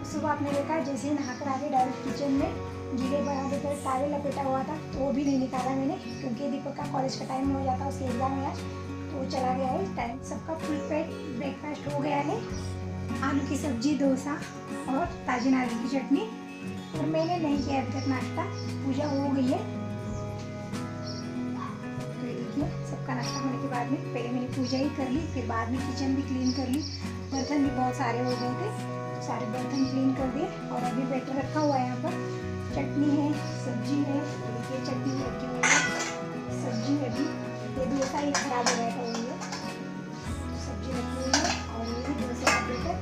सुबह आपने देखा जैसे ही नहाकर आ गए डायरेक्ट किचन में, गीले बना देकर टावल लपेटा हुआ था तो वो भी नहीं निकाला मैंने, क्योंकि दीपक का कॉलेज का टाइम हो जाता है, उसके एग्जाम है आज, तो वो चला गया है। टाइम सबका फुल पेट ब्रेकफास्ट हो गया है। आलू की सब्जी, डोसा और ताजी नारियल की चटनी। और मैंने नहीं किया अभी तक नाश्ता, पूजा हो गई है। तो ये देखिए सबका नाश्ता होने के बाद में पहले मैंने पूजा ही कर ली, फिर बाद में किचन भी क्लीन कर ली। बर्तन भी बहुत सारे हो गए थे, सारे बर्तन क्लीन कर दिए। और अभी बैटर रखा हुआ है यहाँ पर, चटनी है, सब्जी है, देखिए चटनी रखी हुई है, सब्जी है भी, ये डोसा ही खराब हो गया था वो, सब्जी रखी हुई है और ये डोसे का बैटर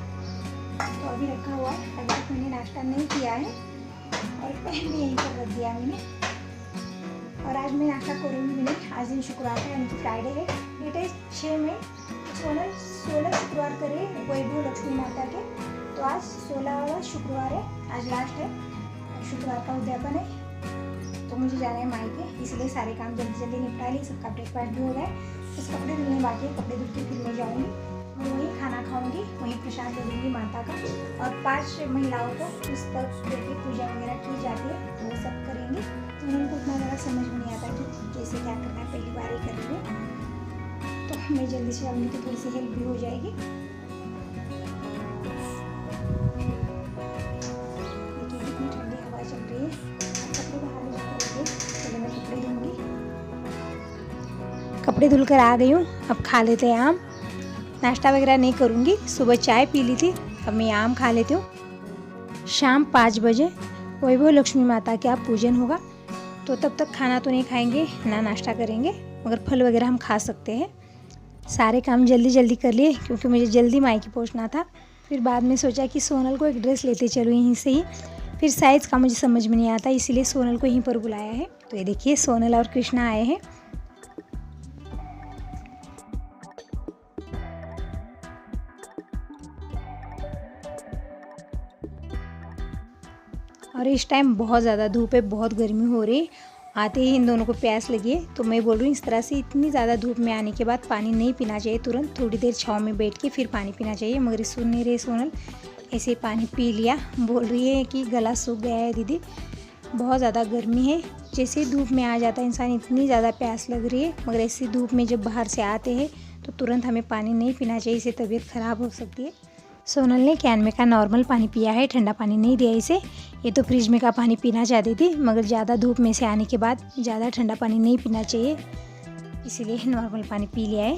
तो अभी रखा हुआ है। अभी तक मैंने नाश्ता नहीं किया है और पैन भी यहीं पर रख दिया मैंने। और आज मैं नाश्ता करूँगी भी नहीं, आज दिन शुक्रवार है, यानी कि फ्राइडे है। डेट है 6 मई, 16 शुक्रवार करे वैभव लक्ष्मी माता के, तो आज 16वां शुक्रवार है, आज लास्ट है, शुक्रवार का उद्यापन है। तो मुझे जाना है मायके, इसलिए सारे काम जल्दी जल्दी निपटा लिए। सबका ब्रेकफास्ट भी हो गया, बस कपड़े धुलने बाकी है, कपड़े धुल के फिर मैं जाऊँगी, मैं वहीं खाना खाऊँगी, वहीं प्रसाद ले लूँगी माता का। और 5 महिलाओं को पुस्तक देके पूजा वगैरह की जाती है, तो वो सब करेंगे। तो उनको उतना ज़्यादा समझ में नहीं आता कि कैसे क्या करना है, पहली बार ही कर रही हूँ, तो मैं जल्दी से जाऊँगी तो थोड़ी सी हेल्प भी हो जाएगी। देखिए कितनी ठंडी हवा चल रही है। कपड़े बाहर ले जाकर पहले मैं कपड़े धुलूँगी। कपड़े धुलकर आ गई हूँ, अब खा लेते हैं आम। नाश्ता वगैरह नहीं करूँगी, सुबह चाय पी ली थी, अब मैं आम खा लेती हूँ। शाम 5 बजे वैभव लक्ष्मी माता का पूजन होगा, तो तब तक खाना तो नहीं खाएंगे, ना नाश्ता करेंगे, मगर फल वगैरह हम खा सकते हैं। सारे काम जल्दी जल्दी कर लिए क्योंकि मुझे जल्दी मायके पहुंचना था। फिर बाद में सोचा कि सोनल को एक ड्रेस लेते चलो यहीं से ही, फिर साइज़ का मुझे समझ में नहीं आता, इसीलिए सोनल को यहीं पर बुलाया है। तो ये देखिए सोनल और कृष्णा आए हैं। और इस टाइम बहुत ज़्यादा धूप है, बहुत गर्मी हो रही है। आते ही इन दोनों को प्यास लगी है, तो मैं बोल रही हूँ इस तरह से इतनी ज़्यादा धूप में आने के बाद पानी नहीं पीना चाहिए, तुरंत थोड़ी देर छाँव में बैठ के फिर पानी पीना चाहिए। मगर सुन नहीं रहे सोनल, ऐसे पानी पी लिया, बोल रही है कि गला सूख गया है दीदी, बहुत ज़्यादा गर्मी है। जैसे धूप में आ जाता है इंसान, इतनी ज़्यादा प्यास लग रही है, मगर ऐसी धूप में जब बाहर से आते हैं तो तुरंत हमें पानी नहीं पीना चाहिए, इससे तबीयत ख़राब हो सकती है। सोनल ने कैन में का नॉर्मल पानी पिया है, ठंडा पानी नहीं दिया इसे। ये तो फ्रिज में का पानी पीना चाहती थी, मगर ज़्यादा धूप में से आने के बाद ज़्यादा ठंडा पानी नहीं पीना चाहिए, इसीलिए नॉर्मल पानी पी लिया है।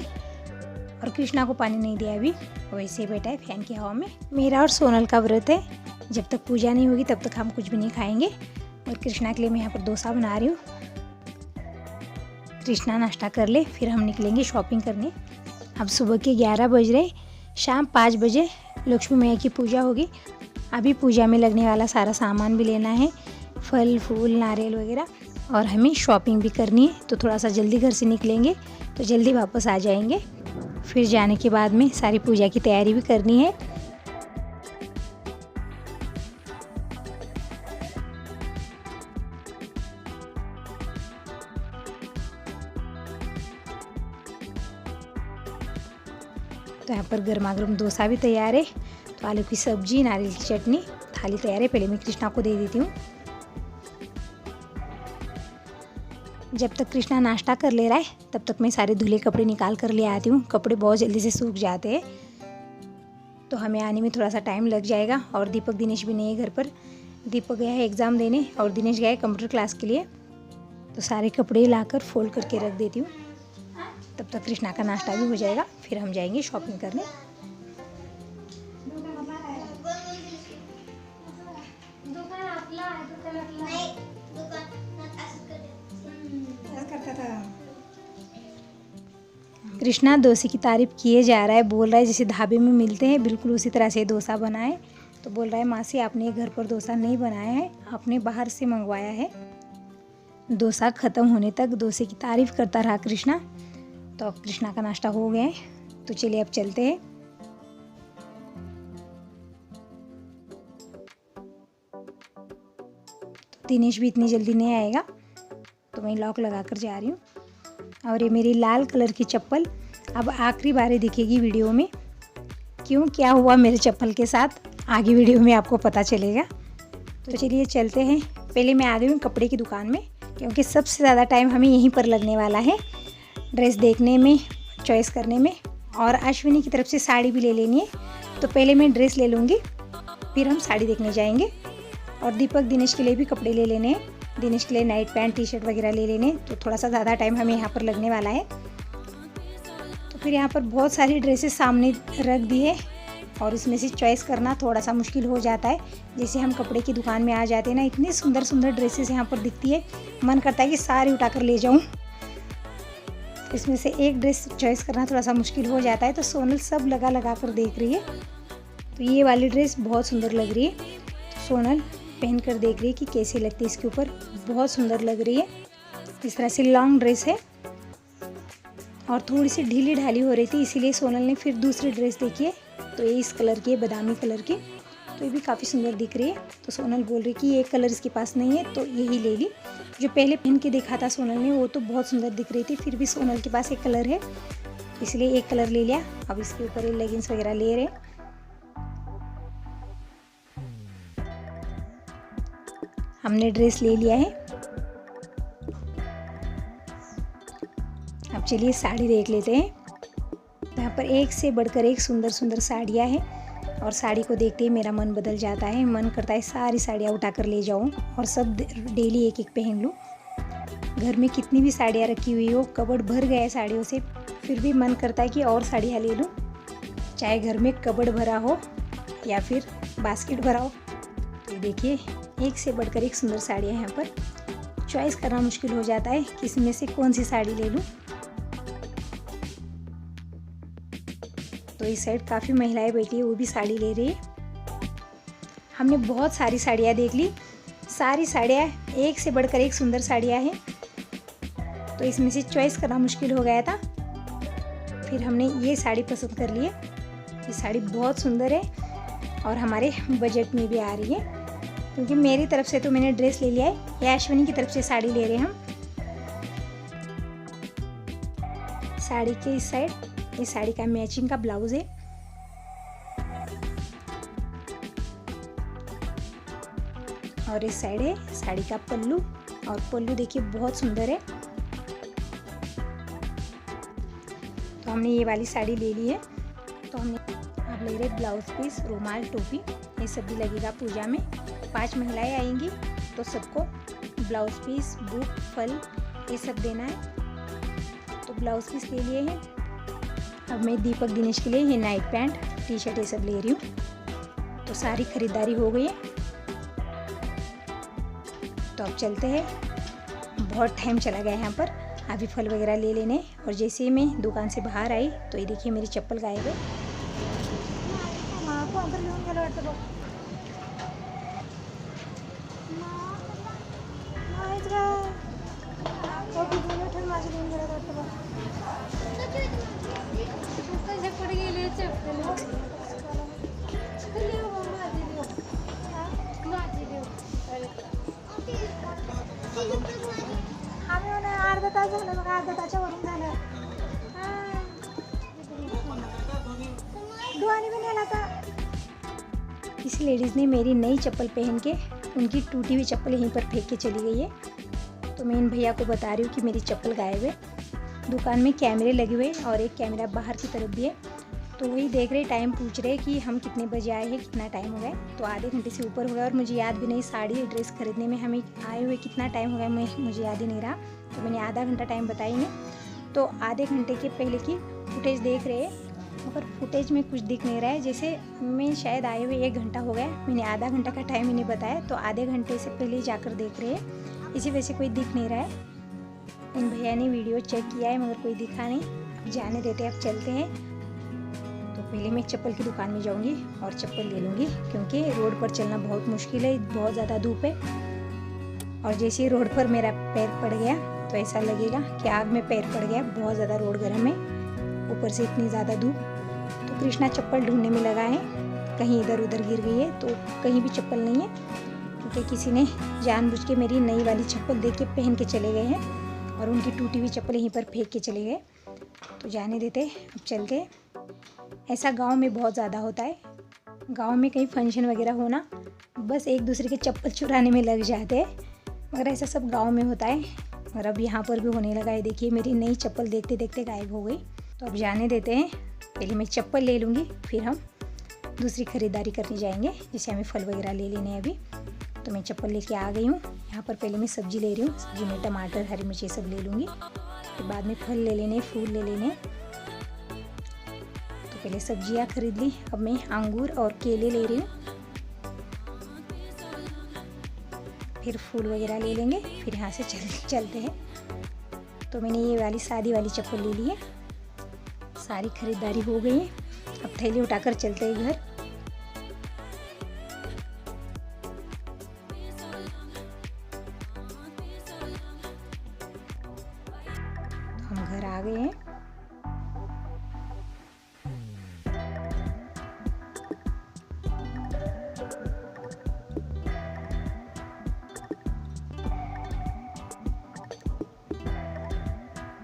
और कृष्णा को पानी नहीं दिया अभी, वैसे ही बैठा है फैन की हवा में। मेरा और सोनल का व्रत है, जब तक पूजा नहीं होगी तब तक हम कुछ भी नहीं खाएंगे। और कृष्णा के लिए मैं यहाँ पर डोसा बना रही हूँ। कृष्णा नाश्ता कर ले, फिर हम निकलेंगे शॉपिंग करने। अब सुबह के 11 बज रहे, शाम 5 बजे लक्ष्मी मैया की पूजा होगी। अभी पूजा में लगने वाला सारा सामान भी लेना है, फल फूल नारियल वगैरह, और हमें शॉपिंग भी करनी है, तो थोड़ा सा जल्दी घर से निकलेंगे तो जल्दी वापस आ जाएंगे। फिर जाने के बाद में सारी पूजा की तैयारी भी करनी है। तो यहाँ पर गर्मा गर्म डोसा भी तैयार है, तो आलू की सब्जी, नारियल की चटनी, थाली तैयार है। पहले मैं कृष्णा को दे देती हूँ। जब तक कृष्णा नाश्ता कर ले रहा है तब तक मैं सारे धुले कपड़े निकाल कर ले आती हूँ। कपड़े बहुत जल्दी से सूख जाते हैं, तो हमें आने में थोड़ा सा टाइम लग जाएगा। और दीपक दिनेश भी नहीं है घर पर, दीपक गया है एग्ज़ाम देने और दिनेश गया है कंप्यूटर क्लास के लिए। तो सारे कपड़े लाकर फोल्ड करके रख देती हूँ, तब तक कृष्णा का नाश्ता भी हो जाएगा, फिर हम जाएंगे शॉपिंग करने। कृष्णा डोसे की तारीफ़ किए जा रहा है, बोल रहा है जैसे ढाबे में मिलते हैं बिल्कुल उसी तरह से डोसा बनाए। तो बोल रहा है मासी आपने घर पर डोसा नहीं बनाया है, आपने बाहर से मंगवाया है। डोसा ख़त्म होने तक डोसे की तारीफ़ करता रहा कृष्णा। तो अब कृष्णा का नाश्ता हो गया है, तो चलिए अब चलते हैं। तो दिनेश भी इतनी जल्दी नहीं आएगा, तो मैं लॉक लगा कर जा रही हूँ। और ये मेरी लाल कलर की चप्पल अब आखिरी बार दिखेगी वीडियो में। क्यों, क्या हुआ मेरे चप्पल के साथ, आगे वीडियो में आपको पता चलेगा। तो चलिए चलते हैं। पहले मैं आ गई हूँ कपड़े की दुकान में, क्योंकि सबसे ज़्यादा टाइम हमें यहीं पर लगने वाला है, ड्रेस देखने में, चॉइस करने में। और अश्विनी की तरफ से साड़ी भी ले लेनी है, तो पहले मैं ड्रेस ले लूँगी, फिर हम साड़ी देखने जाएंगे। और दीपक दिनेश के लिए भी कपड़े ले लेने हैं, दिनेश के लिए नाइट पैंट टी शर्ट वगैरह ले लेने, तो थोड़ा सा ज़्यादा टाइम हमें यहाँ पर लगने वाला है। तो फिर यहाँ पर बहुत सारी ड्रेसेस सामने रख दी है, और इसमें से चॉइस करना थोड़ा सा मुश्किल हो जाता है। जैसे हम कपड़े की दुकान में आ जाते हैं ना, इतनी सुंदर सुंदर ड्रेसेस यहाँ पर दिखती है, मन करता है कि सारी उठा कर ले जाऊँ। इसमें से एक ड्रेस चॉइस करना थोड़ा सा मुश्किल हो जाता है। तो सोनल सब लगा कर देख रही है, तो ये वाली ड्रेस बहुत सुंदर लग रही है। तो सोनल पहन कर देख रही है कि कैसी लगती है इसके ऊपर, बहुत सुंदर लग रही है। इस तरह से लॉन्ग ड्रेस है और थोड़ी सी ढीली ढाली हो रही थी, इसीलिए सोनल ने फिर दूसरी ड्रेस देखी है। तो ये इस कलर की है, बादामी कलर की, तो ये भी काफ़ी सुंदर दिख रही है। तो सोनल बोल रही कि ये कलर इसके पास नहीं है, तो यही ले ली। जो पहले पहन के देखा था सोनल ने, वो तो बहुत सुंदर दिख रही थी, फिर भी सोनल के पास एक कलर है, इसलिए एक कलर ले लिया। अब इसके ऊपर ये लेगिंग्स वगैरह ले रहे। हमने ड्रेस ले लिया है, अब चलिए साड़ी देख लेते हैं। यहाँ पर एक से बढ़कर एक सुंदर सुंदर साड़ियाँ हैं, और साड़ी को देखते ही मेरा मन बदल जाता है, मन करता है सारी साड़ियाँ उठा कर ले जाऊँ और सब डेली एक एक पहन लूँ। घर में कितनी भी साड़ियाँ रखी हुई हो, कबर्ड भर गया है साड़ियों से, फिर भी मन करता है कि और साड़ियाँ ले लूँ, चाहे घर में कबर्ड भरा हो या फिर बास्केट भरा हो। तो देखिए एक से बढ़कर एक सुंदर साड़ियाँ यहाँ पर, चॉइस करना मुश्किल हो जाता है कि इसमें से कौन सी साड़ी ले लूँ। तो इस साइड काफ़ी महिलाएं बैठी है, वो भी साड़ी ले रही है। हमने बहुत सारी साड़ियाँ देख ली, सारी साड़ियाँ एक से बढ़कर एक सुंदर साड़ियाँ हैं, तो इसमें से चॉइस करना मुश्किल हो गया था। फिर हमने ये साड़ी पसंद कर ली है, ये साड़ी बहुत सुंदर है और हमारे बजट में भी आ रही है। क्योंकि मेरी तरफ से तो मैंने ड्रेस ले लिया है, या अश्विनी की तरफ से साड़ी ले रहे हैं हम। साड़ी के इस साइड ये साड़ी का मैचिंग का ब्लाउज है, और इस साइड है साड़ी का पल्लू, और पल्लू देखिए बहुत सुंदर है। तो हमने ये वाली साड़ी ले ली है। तो हमने अब ले रहे ब्लाउज पीस, रुमाल, टोपी, ये सब भी लगेगा पूजा में। 5 महिलाएं आएंगी, तो सबको ब्लाउज पीस, बुक, फल ये सब देना है। तो ब्लाउज पीस ले लिए हैं। अब मैं दीपक दिनेश के लिए ये नाइट पैंट टी शर्ट ये सब ले रही हूँ। तो सारी खरीदारी हो गई है, तो अब चलते हैं। बहुत टाइम चला गया यहाँ पर, अभी फल वगैरह ले लेने। और जैसे ही मैं दुकान से बाहर आई, तो ये देखिए मेरी चप्पल गायब है। अर्धा तास झालं बघा, अर्धा तासच्या वरून झालं। दुआनी भी नहीं लाता। किसी लेडीज़ ने मेरी नई चप्पल पहन के उनकी टूटी हुई चप्पल यहीं पर फेंक के चली गई है। तो मैं इन भैया को बता रही हूँ कि मेरी चप्पल गायब है। दुकान में कैमरे लगे हुए और एक कैमरा बाहर की तरफ भी है। तो वही देख रहे, टाइम पूछ रहे कि हम कितने बजे आए हैं, कितना टाइम हो गया। तो आधे घंटे से ऊपर हो गया, और मुझे याद भी नहीं साड़ी ड्रेस खरीदने में हमें आए हुए कितना टाइम हो गया, मुझे याद ही नहीं रहा। तो मैंने आधा घंटा टाइम बताई नहीं। तो आधे घंटे के पहले की फुटेज देख रहे हैं, मगर फुटेज में कुछ दिख नहीं रहा है। जैसे मैं शायद आए हुए 1 घंटा हो गया, मैंने आधा घंटा का टाइम इन्हें बताया, तो आधे घंटे से पहले जाकर देख रहे हैं, इसी वजह से कोई दिख नहीं रहा है। इन भैया ने वीडियो चेक किया है मगर कोई दिखा नहीं। अब जाने देते, अब चलते हैं। तो पहले मैं चप्पल की दुकान में जाऊंगी और चप्पल ले लूँगी, क्योंकि रोड पर चलना बहुत मुश्किल है, बहुत ज़्यादा धूप है। और जैसे ही रोड पर मेरा पैर पड़ गया तो ऐसा लगेगा कि आग में पैर पड़ गया, बहुत ज़्यादा रोड गर्म है, ऊपर से इतनी ज़्यादा धूप। तो कृष्णा चप्पल ढूंढने में लगा है, कहीं इधर उधर गिर गई है, तो कहीं भी चप्पल नहीं है, क्योंकि किसी ने जानबूझ के मेरी नई वाली चप्पल देख के पहन के चले गए हैं और उनकी टूटी हुई चप्पल यहीं पर फेंक के चले गए। तो जाने देते, अब चलते। ऐसा गांव में बहुत ज़्यादा होता है, गांव में कहीं फंक्शन वगैरह होना, बस एक दूसरे के चप्पल चुराने में लग जाते हैं, मगर ऐसा सब गांव में होता है। और अब यहाँ पर भी होने लगा है। देखिए मेरी नई चप्पल देखते देखते गायब हो गई। तो अब जाने देते हैं, पहले मैं चप्पल ले लूँगी, फिर हम दूसरी ख़रीदारी करने जाएंगे, जैसे हमें फल वगैरह ले लेने हैं अभी। तो मैं चप्पल लेके आ गई हूँ। यहाँ पर पहले मैं सब्ज़ी ले रही हूँ, सब्ज़ी में टमाटर, हरी मिर्च ये सब ले लूँगी, फिर बाद में फल ले लेने, फूल ले लेने। तो पहले सब्जियाँ खरीद ली, अब मैं अंगूर और केले ले रही हूँ, फिर फूल वगैरह ले लेंगे, फिर यहाँ से चलते हैं। तो मैंने ये वाली सादी वाली चप्पल ले ली है। सारी खरीदारी हो गई है, अब थैली उठाकर चलते हैं घर। हम घर आ गए हैं।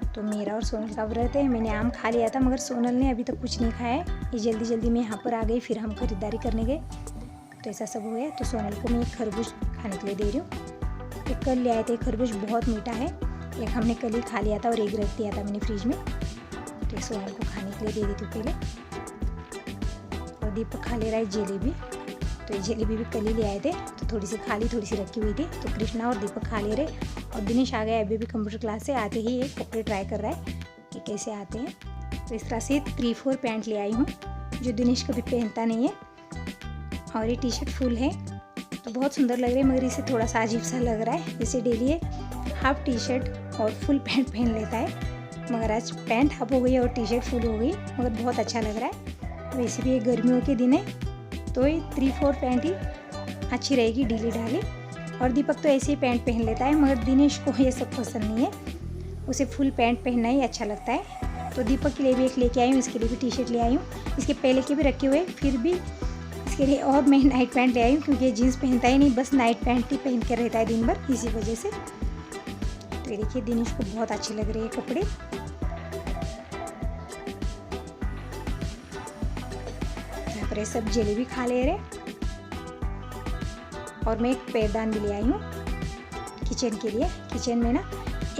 तो मेरा और सोनल का व्रत है, मैंने आम खा लिया था, मगर सोनल ने अभी तक कुछ नहीं खाया है। ये जल्दी जल्दी में यहाँ पर आ गई, फिर हम खरीदारी करने गए, तो ऐसा सब हो गया। तो सोनल को मैं एक खरबूज खाने के लिए दे रही हूँ। एक कल ले आए थे खरबूज, बहुत मीठा है, एक हमने कल ही खा लिया था और एक रख दिया था मैंने फ्रिज में। तो सोनल को खाने के लिए दे देती हूँ पहले। और दीपक खा ले रहा है जलेबी, तो ये जलेबी भी कल ही ले आए थे, तो थोड़ी सी खा ली, थोड़ी सी रखी हुई थी। तो कृष्णा और दीपक खा ले रहे, और दिनेश आ गया अभी भी कंप्यूटर क्लास से, आते ही एक कपड़े ट्राई कर रहा है कि कैसे आते हैं। तो इस तरह से 3-4 पैंट ले आई हूँ, जो दिनेश कभी पहनता नहीं है, और ये टी शर्ट फुल है, तो बहुत सुंदर लग रही है, मगर इसे थोड़ा सा अजीब सा लग रहा है। जैसे डेली ये हाफ टी शर्ट और फुल पैंट पहन लेता है, मगर आज पैंट हाफ हो गई और टी शर्ट फुल हो गई, मगर बहुत अच्छा लग रहा है। वैसे भी ये गर्मियों के दिन है, तो ये 3-4 पैंट ही अच्छी रहेगी, ढीली ढाली। और दीपक तो ऐसे ही पैंट पहन लेता है, मगर दिनेश को ये सब पसंद नहीं है, उसे फुल पैंट पहनना ही अच्छा लगता है। तो दीपक के लिए भी एक लेके आई हूँ, इसके लिए भी टी शर्ट ले आई हूँ, इसके पहले के भी रखे हुए, फिर भी इसके लिए और मैं नाइट पैंट ले आई हूँ, क्योंकि जीन्स पहनता ही नहीं, बस नाइट पैंट ही पहन कर रहता है दिन भर, इसी वजह से। तो ये देखिए दिनेश को बहुत अच्छे लग रहे हैं कपड़े। यहाँ पर सब जलेबी खा ले रहे, और मैं एक पैरदान भी ले आई हूँ किचन के लिए। किचन में ना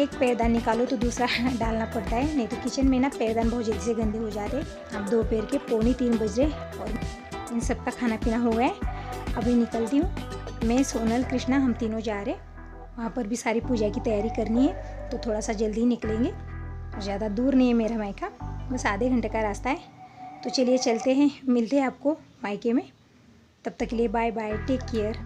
एक पैरदान निकालो तो दूसरा डालना पड़ता है, नहीं तो किचन में ना पैरदान बहुत जल्दी से गंदे हो जाते हैं। अब दोपहर के 2:45 बज रहे, और इन सब का खाना पीना हो गया है। अभी निकलती हूँ मैं, सोनल, कृष्णा, हम तीनों जा रहे, वहाँ पर भी सारी पूजा की तैयारी करनी है, तो थोड़ा सा जल्दी ही निकलेंगे। ज़्यादा दूर नहीं है मेरा मायका, बस आधे घंटे का रास्ता है। तो चलिए चलते हैं, मिलते हैं आपको मायके में। तब तक के लिए बाय बाय, टेक केयर।